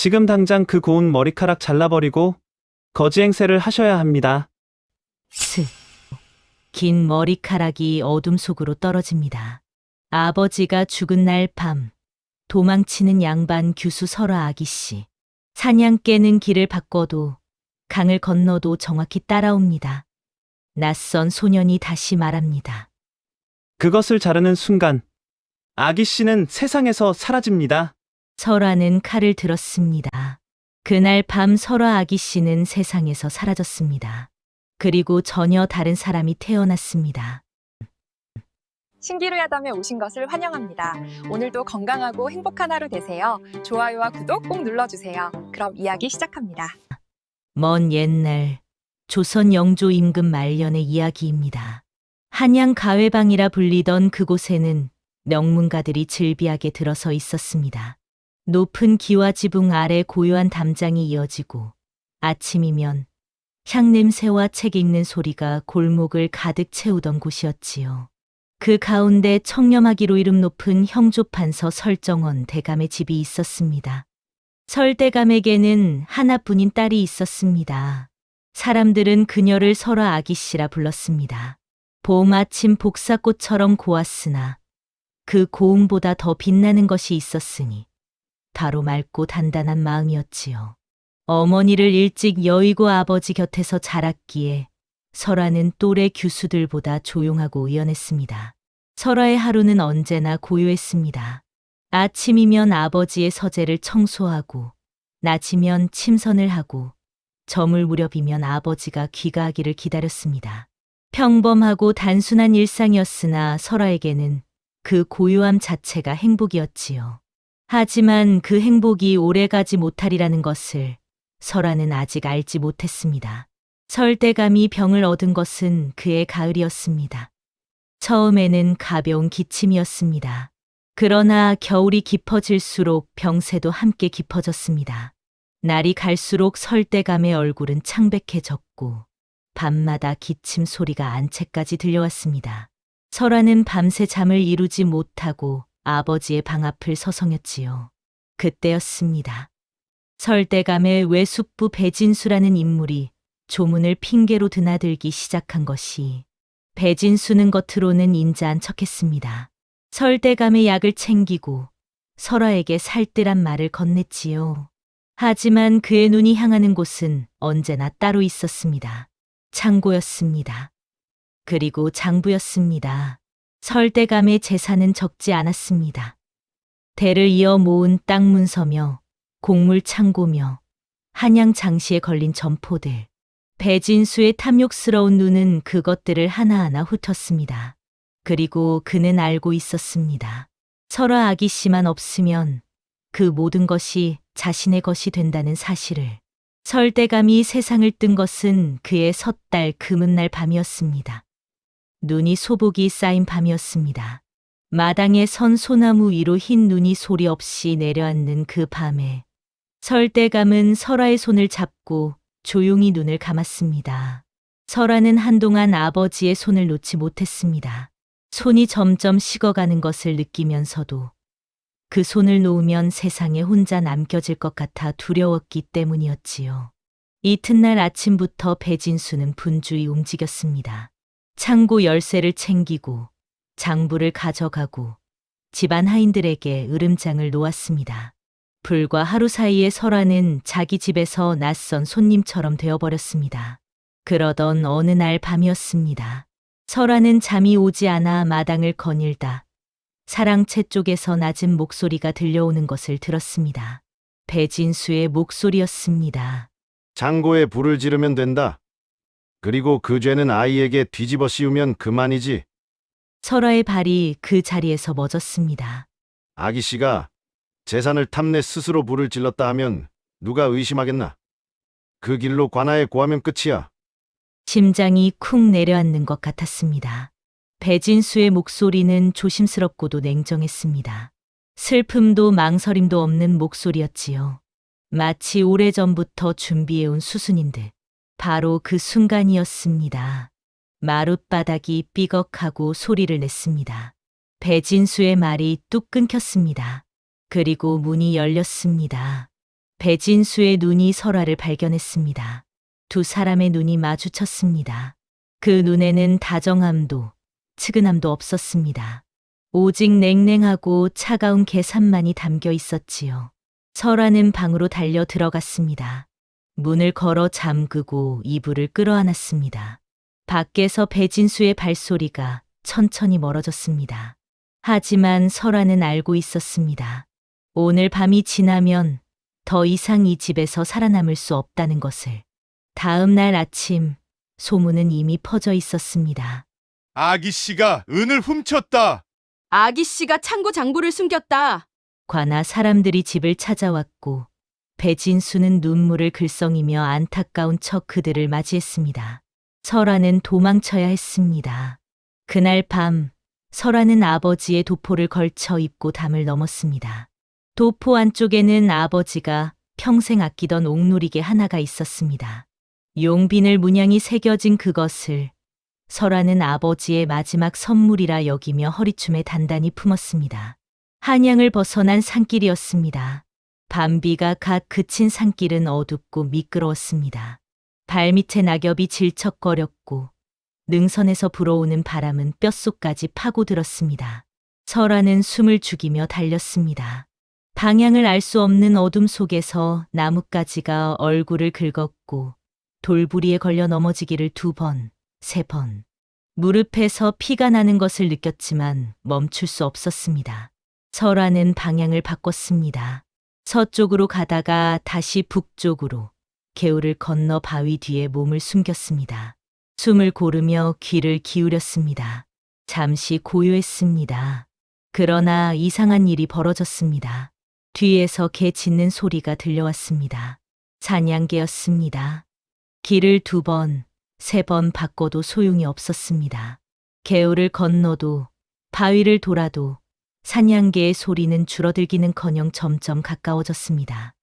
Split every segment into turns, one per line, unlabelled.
지금 당장 그 고운 머리카락 잘라버리고 거지 행세를 하셔야 합니다.
스. 긴 머리카락이 어둠 속으로 떨어집니다. 아버지가 죽은 날 밤, 도망치는 양반 규수 설화 아기씨. 사냥 깨는 길을 바꿔도 강을 건너도 정확히 따라옵니다. 낯선 소년이 다시 말합니다.
그것을 자르는 순간 아기 씨는 세상에서 사라집니다.
설화는 칼을 들었습니다. 그날 밤 설화 아기씨는 세상에서 사라졌습니다. 그리고 전혀 다른 사람이 태어났습니다.
신기루 야담에 오신 것을 환영합니다. 오늘도 건강하고 행복한 하루 되세요. 좋아요와 구독 꼭 눌러주세요. 그럼 이야기 시작합니다.
먼 옛날 조선 영조 임금 말년의 이야기입니다. 한양 가회방이라 불리던 그곳에는 명문가들이 즐비하게 들어서 있었습니다. 높은 기와 지붕 아래 고요한 담장이 이어지고 아침이면 향냄새와 책 읽는 소리가 골목을 가득 채우던 곳이었지요. 그 가운데 청렴하기로 이름 높은 형조판서 설정원 대감의 집이 있었습니다. 설대감에게는 하나뿐인 딸이 있었습니다. 사람들은 그녀를 설화 아기씨라 불렀습니다. 봄 아침 복사꽃처럼 고왔으나 그 고움보다 더 빛나는 것이 있었으니 바로 맑고 단단한 마음이었지요. 어머니를 일찍 여의고 아버지 곁에서 자랐기에 설화는 또래 규수들보다 조용하고 의연했습니다. 설화의 하루는 언제나 고요했습니다. 아침이면 아버지의 서재를 청소하고 낮이면 침선을 하고 저물 무렵이면 아버지가 귀가하기를 기다렸습니다. 평범하고 단순한 일상이었으나 설화에게는 그 고요함 자체가 행복이었지요. 하지만 그 행복이 오래가지 못하리라는 것을 설화는 아직 알지 못했습니다. 설대감이 병을 얻은 것은 그의 가을이었습니다. 처음에는 가벼운 기침이었습니다. 그러나 겨울이 깊어질수록 병세도 함께 깊어졌습니다. 날이 갈수록 설대감의 얼굴은 창백해졌고 밤마다 기침 소리가 안채까지 들려왔습니다. 설화는 밤새 잠을 이루지 못하고 아버지의 방 앞을 서성였지요. 그때였습니다. 설대감의 외숙부 배진수라는 인물이 조문을 핑계로 드나들기 시작한 것이 배진수는 겉으로는 인자한 척했습니다. 설대감의 약을 챙기고 설화에게 살뜰한 말을 건넸지요. 하지만 그의 눈이 향하는 곳은 언제나 따로 있었습니다. 창고였습니다. 그리고 장부였습니다. 설대감의 재산은 적지 않았습니다. 대를 이어 모은 땅 문서며 곡물 창고며 한양 장시에 걸린 점포들. 배진수의 탐욕스러운 눈은 그것들을 하나하나 훑었습니다. 그리고 그는 알고 있었습니다. 설화 아기씨만 없으면 그 모든 것이 자신의 것이 된다는 사실을. 설대감이 세상을 뜬 것은 그의 섣달 금은날 밤이었습니다. 눈이 소복이 쌓인 밤이었습니다. 마당에 선 소나무 위로 흰 눈이 소리 없이 내려앉는 그 밤에 설대감은 설화의 손을 잡고 조용히 눈을 감았습니다. 설화는 한동안 아버지의 손을 놓지 못했습니다. 손이 점점 식어가는 것을 느끼면서도 그 손을 놓으면 세상에 혼자 남겨질 것 같아 두려웠기 때문이었지요. 이튿날 아침부터 배진수는 분주히 움직였습니다. 창고 열쇠를 챙기고 장부를 가져가고 집안 하인들에게 으름장을 놓았습니다. 불과 하루 사이에 설화는 자기 집에서 낯선 손님처럼 되어버렸습니다. 그러던 어느 날 밤이었습니다. 설화는 잠이 오지 않아 마당을 거닐다 사랑채 쪽에서 낮은 목소리가 들려오는 것을 들었습니다. 배진수의 목소리였습니다.
창고에 불을 지르면 된다. 그리고 그 죄는 아이에게 뒤집어 씌우면 그만이지.
설화의 발이 그 자리에서 멎었습니다.
아기 씨가 재산을 탐내 스스로 불을 질렀다 하면 누가 의심하겠나? 그 길로 관아에 고하면 끝이야.
심장이 쿵 내려앉는 것 같았습니다. 배진수의 목소리는 조심스럽고도 냉정했습니다. 슬픔도 망설임도 없는 목소리였지요. 마치 오래전부터 준비해온 수순인 듯. 바로 그 순간이었습니다. 마룻바닥이 삐걱하고 소리를 냈습니다. 배진수의 말이 뚝 끊겼습니다. 그리고 문이 열렸습니다. 배진수의 눈이 설아를 발견했습니다. 두 사람의 눈이 마주쳤습니다. 그 눈에는 다정함도 측은함도 없었습니다. 오직 냉랭하고 차가운 계산만이 담겨 있었지요. 설아는 방으로 달려 들어갔습니다. 문을 걸어 잠그고 이불을 끌어안았습니다. 밖에서 배진수의 발소리가 천천히 멀어졌습니다. 하지만 설아는 알고 있었습니다. 오늘 밤이 지나면 더 이상 이 집에서 살아남을 수 없다는 것을. 다음 날 아침, 소문은 이미 퍼져 있었습니다.
아기 씨가 은을 훔쳤다.
아기 씨가 창고 장부를 숨겼다.
관아 사람들이 집을 찾아왔고 배진수는 눈물을 글썽이며 안타까운 척 그들을 맞이했습니다. 설아는 도망쳐야 했습니다. 그날 밤 설아는 아버지의 도포를 걸쳐 입고 담을 넘었습니다. 도포 안쪽에는 아버지가 평생 아끼던 옥누리개 하나가 있었습니다. 용빈을 문양이 새겨진 그것을 설아는 아버지의 마지막 선물이라 여기며 허리춤에 단단히 품었습니다. 한양을 벗어난 산길이었습니다. 밤비가 갓 그친 산길은 어둡고 미끄러웠습니다. 발밑에 낙엽이 질척거렸고 능선에서 불어오는 바람은 뼛속까지 파고들었습니다. 설아는 숨을 죽이며 달렸습니다. 방향을 알 수 없는 어둠 속에서 나뭇가지가 얼굴을 긁었고 돌부리에 걸려 넘어지기를 2번, 3번. 무릎에서 피가 나는 것을 느꼈지만 멈출 수 없었습니다. 설아는 방향을 바꿨습니다. 서쪽으로 가다가 다시 북쪽으로 개울을 건너 바위 뒤에 몸을 숨겼습니다. 숨을 고르며 귀를 기울였습니다. 잠시 고요했습니다. 그러나 이상한 일이 벌어졌습니다. 뒤에서 개 짖는 소리가 들려왔습니다. 사냥개였습니다. 길을 2번, 3번 바꿔도 소용이 없었습니다. 개울을 건너도 바위를 돌아도 사냥개의 소리는 줄어들기는커녕 점점 가까워졌습니다.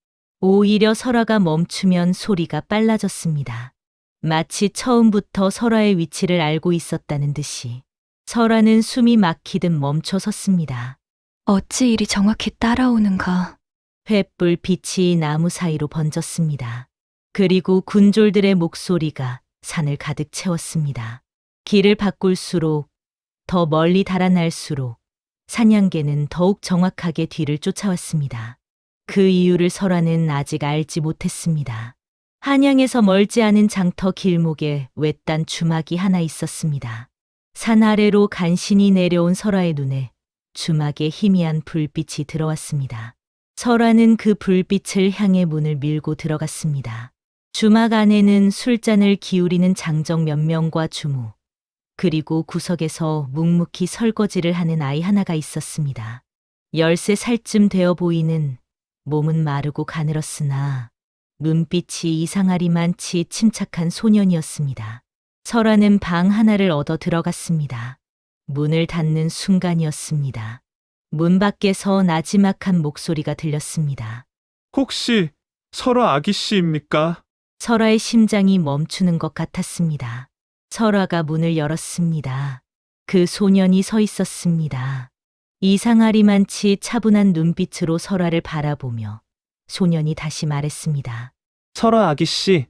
오히려 설아가 멈추면 소리가 빨라졌습니다. 마치 처음부터 설아의 위치를 알고 있었다는 듯이. 설아는 숨이 막히듯 멈춰 섰습니다.
어찌 이리 정확히 따라오는가.
횃불 빛이 나무 사이로 번졌습니다. 그리고 군졸들의 목소리가 산을 가득 채웠습니다. 길을 바꿀수록 더 멀리 달아날수록 사냥개는 더욱 정확하게 뒤를 쫓아왔습니다. 그 이유를 설아는 아직 알지 못했습니다. 한양에서 멀지 않은 장터 길목에 외딴 주막이 하나 있었습니다. 산 아래로 간신히 내려온 설아의 눈에 주막에 희미한 불빛이 들어왔습니다. 설아는 그 불빛을 향해 문을 밀고 들어갔습니다. 주막 안에는 술잔을 기울이는 장정 몇 명과 주모, 그리고 구석에서 묵묵히 설거지를 하는 아이 하나가 있었습니다. 13살쯤 되어 보이는, 몸은 마르고 가늘었으나 눈빛이 이상하리만치 침착한 소년이었습니다. 설아는 방 하나를 얻어 들어갔습니다. 문을 닫는 순간이었습니다. 문 밖에서 나지막한 목소리가 들렸습니다.
혹시 설아 아기 씨입니까?
설아의 심장이 멈추는 것 같았습니다. 설아가 문을 열었습니다. 그 소년이 서 있었습니다. 이상하리만치 차분한 눈빛으로 설아를 바라보며 소년이 다시 말했습니다.
설아 아기 씨,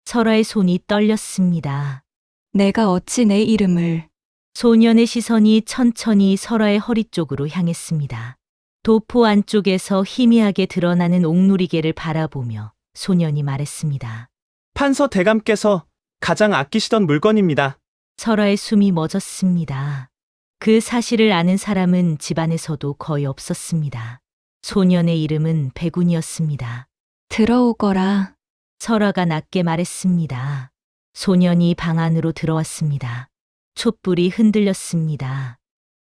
설아의 손이 떨렸습니다.
내가 어찌 내 이름을.
소년의 시선이 천천히 설아의 허리 쪽으로 향했습니다. 도포 안쪽에서 희미하게 드러나는 옥누리개를 바라보며 소년이 말했습니다.
판서 대감께서 가장 아끼시던 물건입니다.
설아의 숨이 멎었습니다. 그 사실을 아는 사람은 집안에서도 거의 없었습니다. 소년의 이름은 백운이었습니다.
들어오거라.
설아가 낮게 말했습니다. 소년이 방 안으로 들어왔습니다. 촛불이 흔들렸습니다.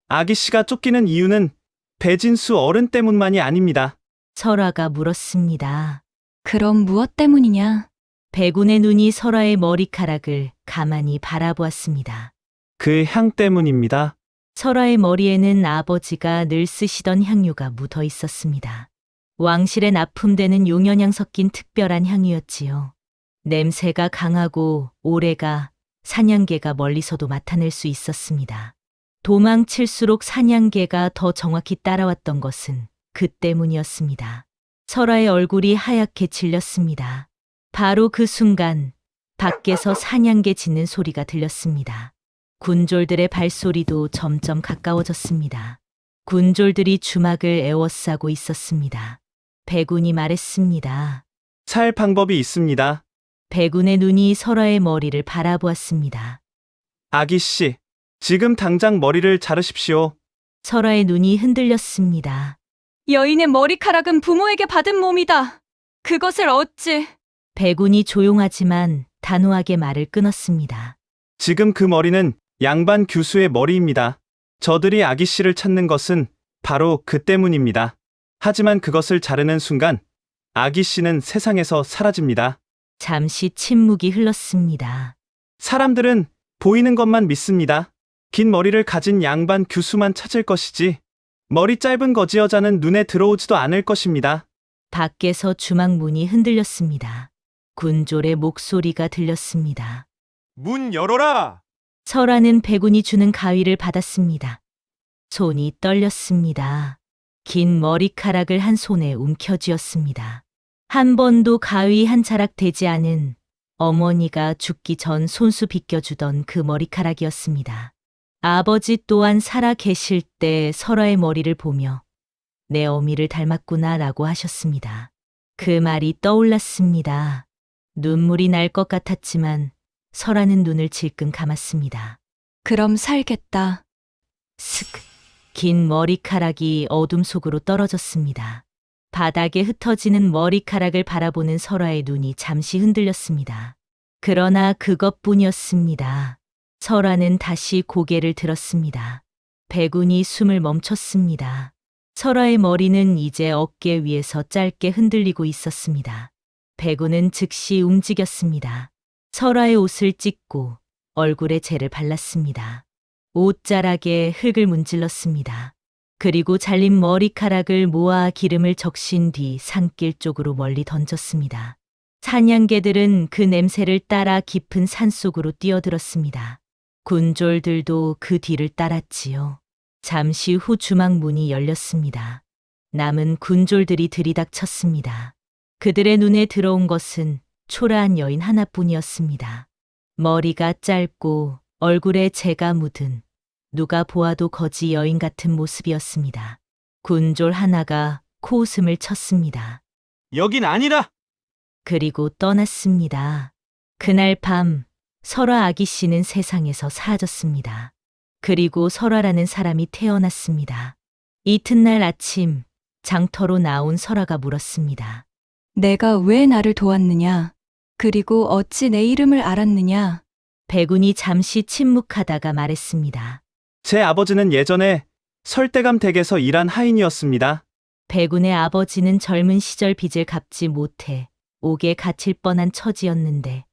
아기 씨가 쫓기는 이유는 배진수 어른 때문만이 아닙니다.
설아가 물었습니다.
그럼 무엇 때문이냐?
백운의 눈이 설아의 머리카락을 가만히 바라보았습니다.
그 향 때문입니다.
설아의 머리에는 아버지가 늘 쓰시던 향유가 묻어 있었습니다. 왕실에 납품되는 용연향 섞인 특별한 향유였지요. 냄새가 강하고 오래가 사냥개가 멀리서도 맡아낼 수 있었습니다. 도망칠수록 사냥개가 더 정확히 따라왔던 것은 그 때문이었습니다. 설아의 얼굴이 하얗게 질렸습니다. 바로 그 순간 밖에서 사냥개 짖는 소리가 들렸습니다. 군졸들의 발소리도 점점 가까워졌습니다. 군졸들이 주막을 에워싸고 있었습니다. 백운이 말했습니다.
살 방법이 있습니다.
백운의 눈이 설아의 머리를 바라보았습니다.
아기씨, 지금 당장 머리를 자르십시오.
설아의 눈이 흔들렸습니다.
여인의 머리카락은 부모에게 받은 몸이다. 그것을 어찌...
백운이 조용하지만 단호하게 말을 끊었습니다.
지금 그 머리는 양반 교수의 머리입니다. 저들이 아기씨를 찾는 것은 바로 그 때문입니다. 하지만 그것을 자르는 순간 아기씨는 세상에서 사라집니다.
잠시 침묵이 흘렀습니다.
사람들은 보이는 것만 믿습니다. 긴 머리를 가진 양반 교수만 찾을 것이지 머리 짧은 거지 여자는 눈에 들어오지도 않을 것입니다.
밖에서 주막 문이 흔들렸습니다. 군졸의 목소리가 들렸습니다.
문 열어라!
설아는 백운이 주는 가위를 받았습니다. 손이 떨렸습니다. 긴 머리카락을 한 손에 움켜쥐었습니다. 한 번도 가위 한 자락 되지 않은 어머니가 죽기 전 손수 빗겨주던 그 머리카락이었습니다. 아버지 또한 살아 계실 때 설아의 머리를 보며 내 어미를 닮았구나라고 하셨습니다. 그 말이 떠올랐습니다. 눈물이 날 것 같았지만 설아는 눈을 질끈 감았습니다.
그럼 살겠다.
스크. 긴 머리카락이 어둠 속으로 떨어졌습니다. 바닥에 흩어지는 머리카락을 바라보는 설아의 눈이 잠시 흔들렸습니다. 그러나 그것뿐이었습니다. 설아는 다시 고개를 들었습니다. 백운이 숨을 멈췄습니다. 설아의 머리는 이제 어깨 위에서 짧게 흔들리고 있었습니다. 백운은 즉시 움직였습니다. 설아의 옷을 찢고 얼굴에 재를 발랐습니다. 옷자락에 흙을 문질렀습니다. 그리고 잘린 머리카락을 모아 기름을 적신 뒤 산길 쪽으로 멀리 던졌습니다. 사냥개들은 그 냄새를 따라 깊은 산속으로 뛰어들었습니다. 군졸들도 그 뒤를 따랐지요. 잠시 후 주막 문이 열렸습니다. 남은 군졸들이 들이닥쳤습니다. 그들의 눈에 들어온 것은 초라한 여인 하나뿐이었습니다. 머리가 짧고 얼굴에 재가 묻은 누가 보아도 거지 여인 같은 모습이었습니다. 군졸 하나가 코웃음을 쳤습니다.
여긴 아니라!
그리고 떠났습니다. 그날 밤 설아 아기씨는 세상에서 사라졌습니다. 그리고 설아라는 사람이 태어났습니다. 이튿날 아침 장터로 나온 설아가 물었습니다.
내가 왜 나를 도왔느냐? 그리고 어찌 내 이름을 알았느냐?
백운이 잠시 침묵하다가 말했습니다.
제 아버지는 예전에 설대감 댁에서 일한 하인이었습니다.
백운의 아버지는 젊은 시절 빚을 갚지 못해 옥에 갇힐 뻔한 처지였는데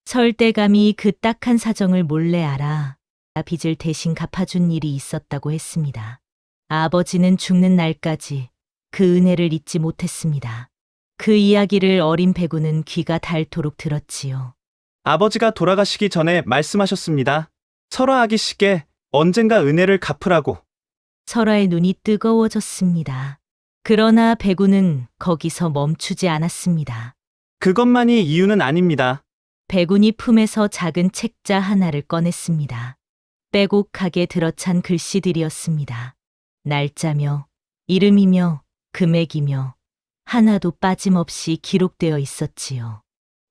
설대감이 그 딱한 사정을 몰래 알아 빚을 대신 갚아준 일이 있었다고 했습니다. 아버지는 죽는 날까지 그 은혜를 잊지 못했습니다. 그 이야기를 어린 백운은 귀가 닳도록 들었지요.
아버지가 돌아가시기 전에 말씀하셨습니다. 설아 아기씨께 언젠가 은혜를 갚으라고.
설아의 눈이 뜨거워졌습니다. 그러나 백운은 거기서 멈추지 않았습니다.
그것만이 이유는 아닙니다.
백운이 품에서 작은 책자 하나를 꺼냈습니다. 빼곡하게 들어찬 글씨들이었습니다. 날짜며 이름이며 금액이며 하나도 빠짐없이 기록되어 있었지요.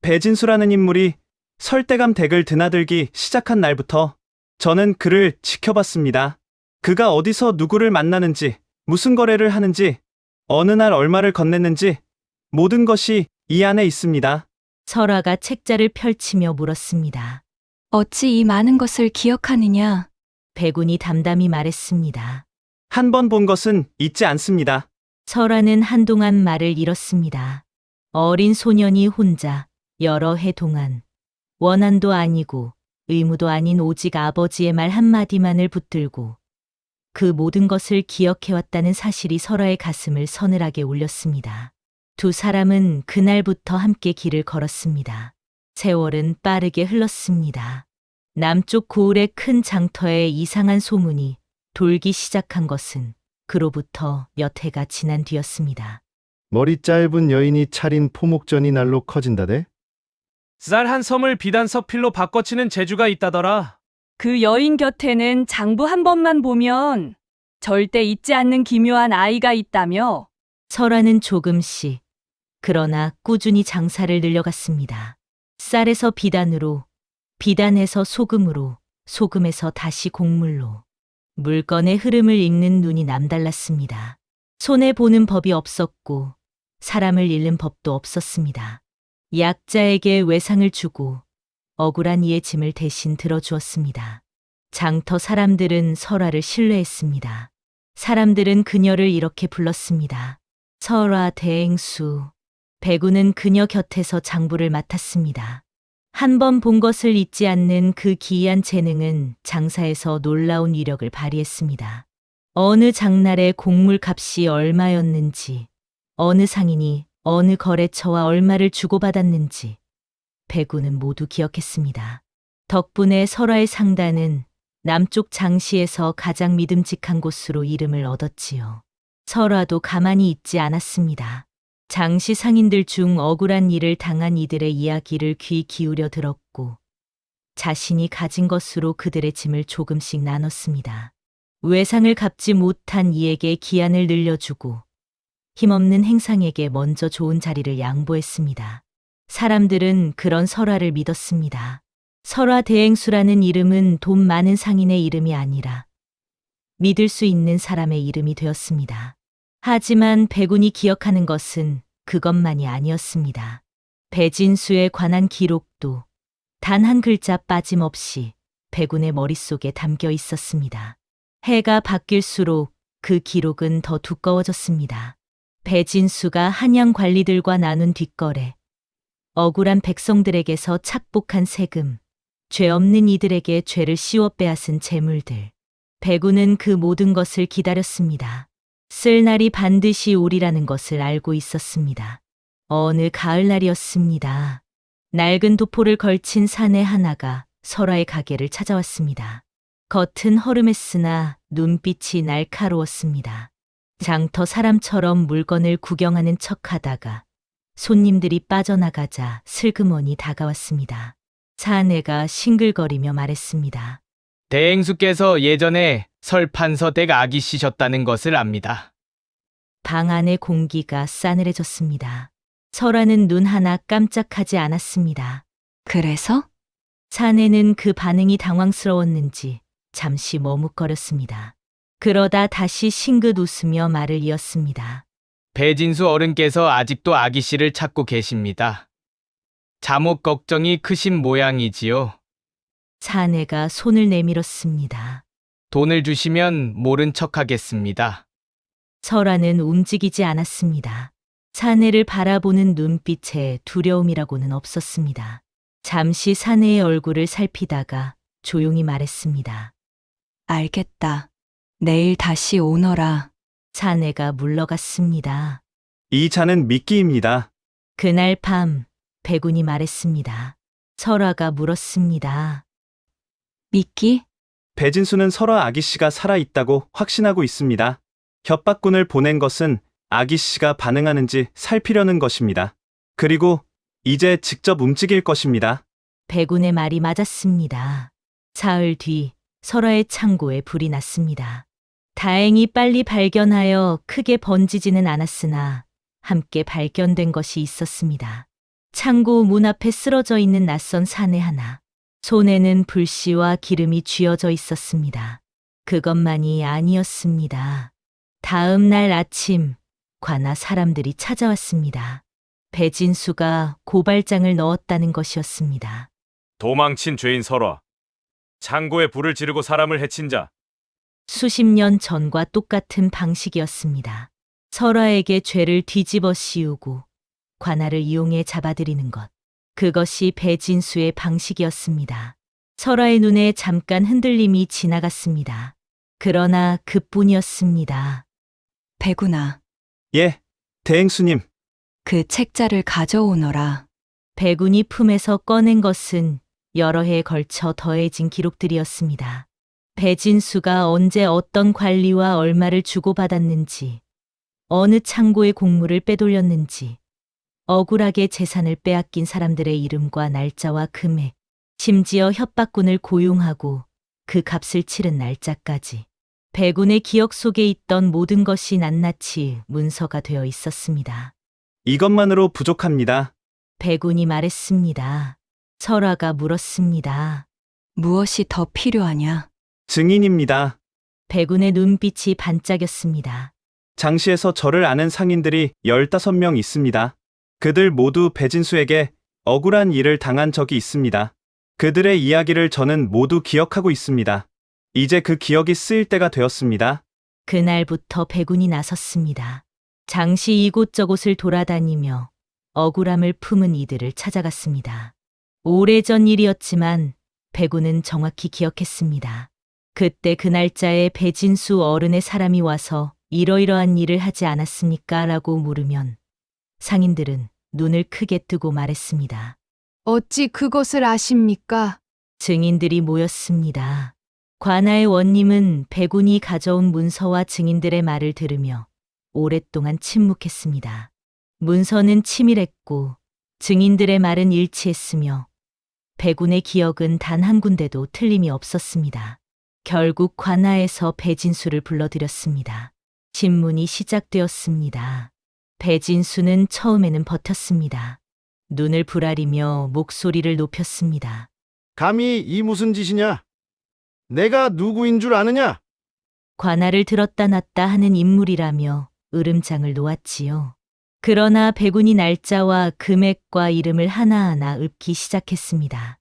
배진수라는 인물이 설대감 댁을 드나들기 시작한 날부터 저는 그를 지켜봤습니다. 그가 어디서 누구를 만나는지, 무슨 거래를 하는지, 어느 날 얼마를 건넸는지 모든 것이 이 안에 있습니다.
설아가 책자를 펼치며 물었습니다.
어찌 이 많은 것을 기억하느냐?
백운이 담담히 말했습니다.
한 번 본 것은 잊지 않습니다.
설아는 한동안 말을 잃었습니다. 어린 소년이 혼자 여러 해 동안 원한도 아니고 의무도 아닌 오직 아버지의 말 한마디만을 붙들고 그 모든 것을 기억해왔다는 사실이 설아의 가슴을 서늘하게 울렸습니다. 두 사람은 그날부터 함께 길을 걸었습니다. 세월은 빠르게 흘렀습니다. 남쪽 고을의 큰 장터에 이상한 소문이 돌기 시작한 것은 그로부터 몇 해가 지난 뒤였습니다.
머리 짧은 여인이 차린 포목전이 날로 커진다대?
쌀 한 섬을 비단 서필로 바꿔치는 재주가 있다더라.
그 여인 곁에는 장부 한 번만 보면 절대 잊지 않는 기묘한 아이가 있다며.
설아는 조금씩, 그러나 꾸준히 장사를 늘려갔습니다. 쌀에서 비단으로, 비단에서 소금으로, 소금에서 다시 곡물로. 물건의 흐름을 읽는 눈이 남달랐습니다. 손해보는 법이 없었고 사람을 잃는 법도 없었습니다. 약자에게 외상을 주고 억울한 이의 짐을 대신 들어주었습니다. 장터 사람들은 설아를 신뢰했습니다. 사람들은 그녀를 이렇게 불렀습니다. 설아 대행수. 배구는 그녀 곁에서 장부를 맡았습니다. 한 번 본 것을 잊지 않는 그 기이한 재능은 장사에서 놀라운 위력을 발휘했습니다. 어느 장날의 곡물 값이 얼마였는지, 어느 상인이 어느 거래처와 얼마를 주고받았는지 배구는 모두 기억했습니다. 덕분에 설아의 상단은 남쪽 장시에서 가장 믿음직한 곳으로 이름을 얻었지요. 설아도 가만히 있지 않았습니다. 장시 상인들 중 억울한 일을 당한 이들의 이야기를 귀 기울여 들었고 자신이 가진 것으로 그들의 짐을 조금씩 나눴습니다. 외상을 갚지 못한 이에게 기한을 늘려주고 힘없는 행상에게 먼저 좋은 자리를 양보했습니다. 사람들은 그런 설아를 믿었습니다. 설아 대행수라는 이름은 돈 많은 상인의 이름이 아니라 믿을 수 있는 사람의 이름이 되었습니다. 하지만 배군이 기억하는 것은 그것만이 아니었습니다. 배진수에 관한 기록도 단 한 글자 빠짐없이 배군의 머릿속에 담겨 있었습니다. 해가 바뀔수록 그 기록은 더 두꺼워졌습니다. 배진수가 한양 관리들과 나눈 뒷거래, 억울한 백성들에게서 착복한 세금, 죄 없는 이들에게 죄를 씌워 빼앗은 재물들. 배군은 그 모든 것을 기다렸습니다. 쓸 날이 반드시 오리라는 것을 알고 있었습니다. 어느 가을날이었습니다. 낡은 도포를 걸친 사내 하나가 설아의 가게를 찾아왔습니다. 겉은 허름했으나 눈빛이 날카로웠습니다. 장터 사람처럼 물건을 구경하는 척하다가 손님들이 빠져나가자 슬그머니 다가왔습니다. 사내가 싱글거리며 말했습니다.
대행수께서 예전에 설판서 댁 아기씨셨다는 것을 압니다.
방 안의 공기가 싸늘해졌습니다. 설아는 눈 하나 깜짝하지 않았습니다.
그래서?
사내는 그 반응이 당황스러웠는지 잠시 머뭇거렸습니다. 그러다 다시 싱긋 웃으며 말을 이었습니다.
배진수 어른께서 아직도 아기씨를 찾고 계십니다. 잠옷 걱정이 크신 모양이지요.
사내가 손을 내밀었습니다.
돈을 주시면 모른 척하겠습니다.
설아는 움직이지 않았습니다. 사내를 바라보는 눈빛에 두려움이라고는 없었습니다. 잠시 사내의 얼굴을 살피다가 조용히 말했습니다.
알겠다. 내일 다시 오너라.
사내가 물러갔습니다.
이 잔은 미끼입니다.
그날 밤 배군이 말했습니다. 설아가 물었습니다.
미끼?
배진수는 설아 아기씨가 살아있다고 확신하고 있습니다. 협박군을 보낸 것은 아기씨가 반응하는지 살피려는 것입니다. 그리고 이제 직접 움직일 것입니다.
배군의 말이 맞았습니다. 사흘 뒤 설아의 창고에 불이 났습니다. 다행히 빨리 발견하여 크게 번지지는 않았으나 함께 발견된 것이 있었습니다. 창고 문 앞에 쓰러져 있는 낯선 사내 하나. 손에는 불씨와 기름이 쥐어져 있었습니다. 그것만이 아니었습니다. 다음 날 아침 관아 사람들이 찾아왔습니다. 배진수가 고발장을 넣었다는 것이었습니다.
도망친 죄인 설화. 창고에 불을 지르고 사람을 해친 자.
수십 년 전과 똑같은 방식이었습니다. 설화에게 죄를 뒤집어 씌우고 관아를 이용해 잡아들이는 것. 그것이 배진수의 방식이었습니다. 설화의 눈에 잠깐 흔들림이 지나갔습니다. 그러나 그뿐이었습니다.
배구나.
예, 대행수님.
그 책자를 가져오너라.
배군이 품에서 꺼낸 것은 여러 해에 걸쳐 더해진 기록들이었습니다. 배진수가 언제 어떤 관리와 얼마를 주고받았는지, 어느 창고의 곡물을 빼돌렸는지, 억울하게 재산을 빼앗긴 사람들의 이름과 날짜와 금액, 심지어 협박꾼을 고용하고 그 값을 치른 날짜까지 백운의 기억 속에 있던 모든 것이 낱낱이 문서가 되어 있었습니다.
이것만으로 부족합니다.
백운이 말했습니다. 설화가 물었습니다.
무엇이 더 필요하냐?
증인입니다.
백운의 눈빛이 반짝였습니다.
장시에서 저를 아는 상인들이 15명 있습니다. 그들 모두 배진수에게 억울한 일을 당한 적이 있습니다. 그들의 이야기를 저는 모두 기억하고 있습니다. 이제 그 기억이 쓰일 때가 되었습니다.
그날부터 백운이 나섰습니다. 장시 이곳저곳을 돌아다니며 억울함을 품은 이들을 찾아갔습니다. 오래전 일이었지만 백운은 정확히 기억했습니다. 그때 그 날짜에 배진수 어른의 사람이 와서 이러이러한 일을 하지 않았습니까? 라고 물으면 상인들은 눈을 크게 뜨고 말했습니다.
어찌 그것을 아십니까?
증인들이 모였습니다. 관아의 원님은 백운이 가져온 문서와 증인들의 말을 들으며 오랫동안 침묵했습니다. 문서는 치밀했고 증인들의 말은 일치했으며 백운의 기억은 단 한 군데도 틀림이 없었습니다. 결국 관아에서 배진수를 불러들였습니다. 신문이 시작되었습니다. 배진수는 처음에는 버텼습니다. 눈을 부라리며 목소리를 높였습니다.
감히 이 무슨 짓이냐? 내가 누구인 줄 아느냐?
관아를 들었다 놨다 하는 인물이라며 으름장을 놓았지요. 그러나 백운이 날짜와 금액과 이름을 하나하나 읊기 시작했습니다.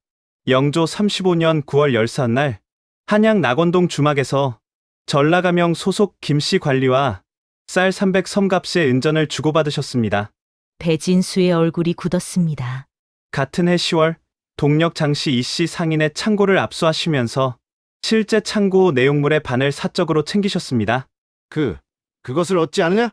영조 35년 9월 13날 한양 낙원동 주막에서 전라가명 소속 김씨 관리와 쌀 300 섬값의 은전을 주고받으셨습니다.
배진수의 얼굴이 굳었습니다.
같은 해 10월 동력 장씨 이씨 상인의 창고를 압수하시면서 실제 창고 내용물의 반을 사적으로 챙기셨습니다.
그것을 얻지 않으냐?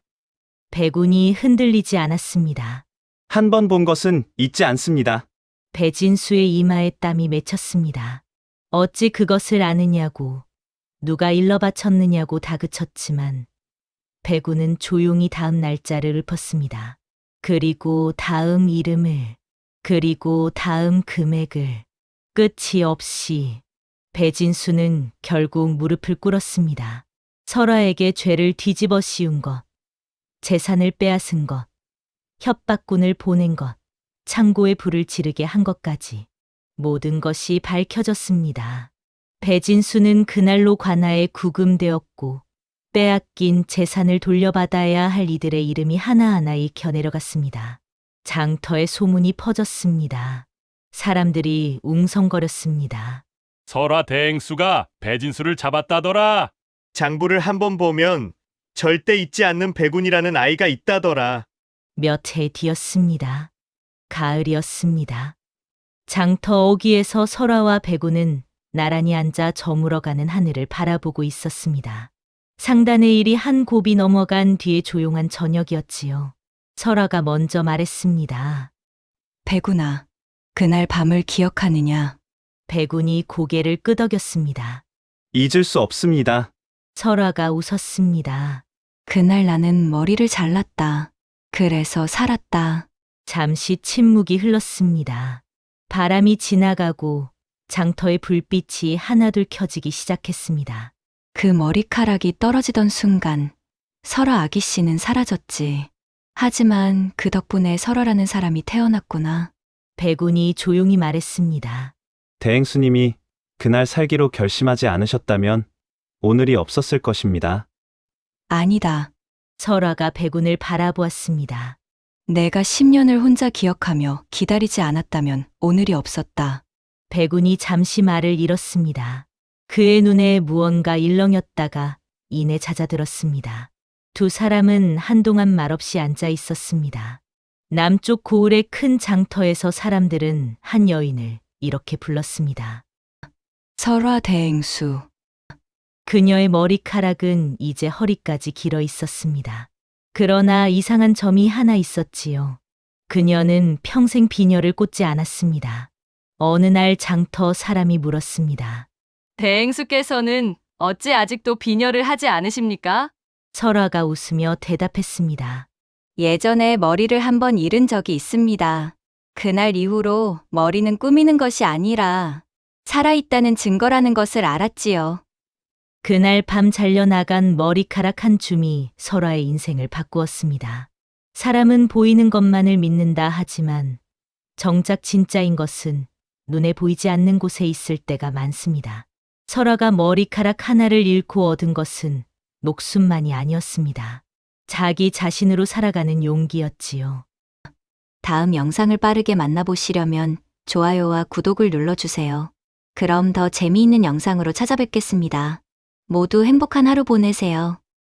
백운이 흔들리지 않았습니다.
한 번 본 것은 잊지 않습니다.
배진수의 이마에 땀이 맺혔습니다. 어찌 그것을 아느냐고, 누가 일러 바쳤느냐고 다그쳤지만 백운은 조용히 다음 날짜를 읊었습니다. 그리고 다음 이름을, 그리고 다음 금액을, 끝이 없이 배진수는 결국 무릎을 꿇었습니다. 설화에게 죄를 뒤집어 씌운 것, 재산을 빼앗은 것, 협박꾼을 보낸 것, 창고에 불을 지르게 한 것까지 모든 것이 밝혀졌습니다. 배진수는 그날로 관아에 구금되었고 빼앗긴 재산을 돌려받아야 할 이들의 이름이 하나하나 익혀 내려갔습니다. 장터에 소문이 퍼졌습니다. 사람들이 웅성거렸습니다.
설화 대행수가 배진수를 잡았다더라.
장부를 한번 보면 절대 잊지 않는 백운이라는 아이가 있다더라.
몇 해 뒤였습니다. 가을이었습니다. 장터 어귀에서 설화와 백운은 나란히 앉아 저물어가는 하늘을 바라보고 있었습니다. 상단의 일이 한 곱이 넘어간 뒤에 조용한 저녁이었지요. 설화가 먼저 말했습니다.
백운아, 그날 밤을 기억하느냐?
백운이 고개를 끄덕였습니다.
잊을 수 없습니다.
설화가 웃었습니다.
그날 나는 머리를 잘랐다. 그래서 살았다.
잠시 침묵이 흘렀습니다. 바람이 지나가고 장터의 불빛이 하나둘 켜지기 시작했습니다.
그 머리카락이 떨어지던 순간 설아 아기 씨는 사라졌지. 하지만 그 덕분에 설아라는 사람이 태어났구나.
백운이 조용히 말했습니다.
대행수님이 그날 살기로 결심하지 않으셨다면 오늘이 없었을 것입니다.
아니다.
설화가 백운을 바라보았습니다.
내가 10년을 혼자 기억하며 기다리지 않았다면 오늘이 없었다.
백운이 잠시 말을 잃었습니다. 그의 눈에 무언가 일렁였다가 이내 잦아들었습니다. 두 사람은 한동안 말없이 앉아 있었습니다. 남쪽 고을의 큰 장터에서 사람들은 한 여인을 이렇게 불렀습니다.
설화 대행수.
그녀의 머리카락은 이제 허리까지 길어 있었습니다. 그러나 이상한 점이 하나 있었지요. 그녀는 평생 비녀를 꽂지 않았습니다. 어느 날 장터 사람이 물었습니다.
대행수께서는 어찌 아직도 비녀를 하지 않으십니까?
설아가 웃으며 대답했습니다.
예전에 머리를 한번 잃은 적이 있습니다. 그날 이후로 머리는 꾸미는 것이 아니라 살아있다는 증거라는 것을 알았지요.
그날 밤 잘려나간 머리카락 한 줌이 설아의 인생을 바꾸었습니다. 사람은 보이는 것만을 믿는다 하지만 정작 진짜인 것은 눈에 보이지 않는 곳에 있을 때가 많습니다. 설아가 머리카락 하나를 잃고 얻은 것은 목숨만이 아니었습니다. 자기 자신으로 살아가는 용기였지요.
다음 영상을 빠르게 만나보시려면 좋아요와 구독을 눌러주세요. 그럼 더 재미있는 영상으로 찾아뵙겠습니다. 모두 행복한 하루 보내세요.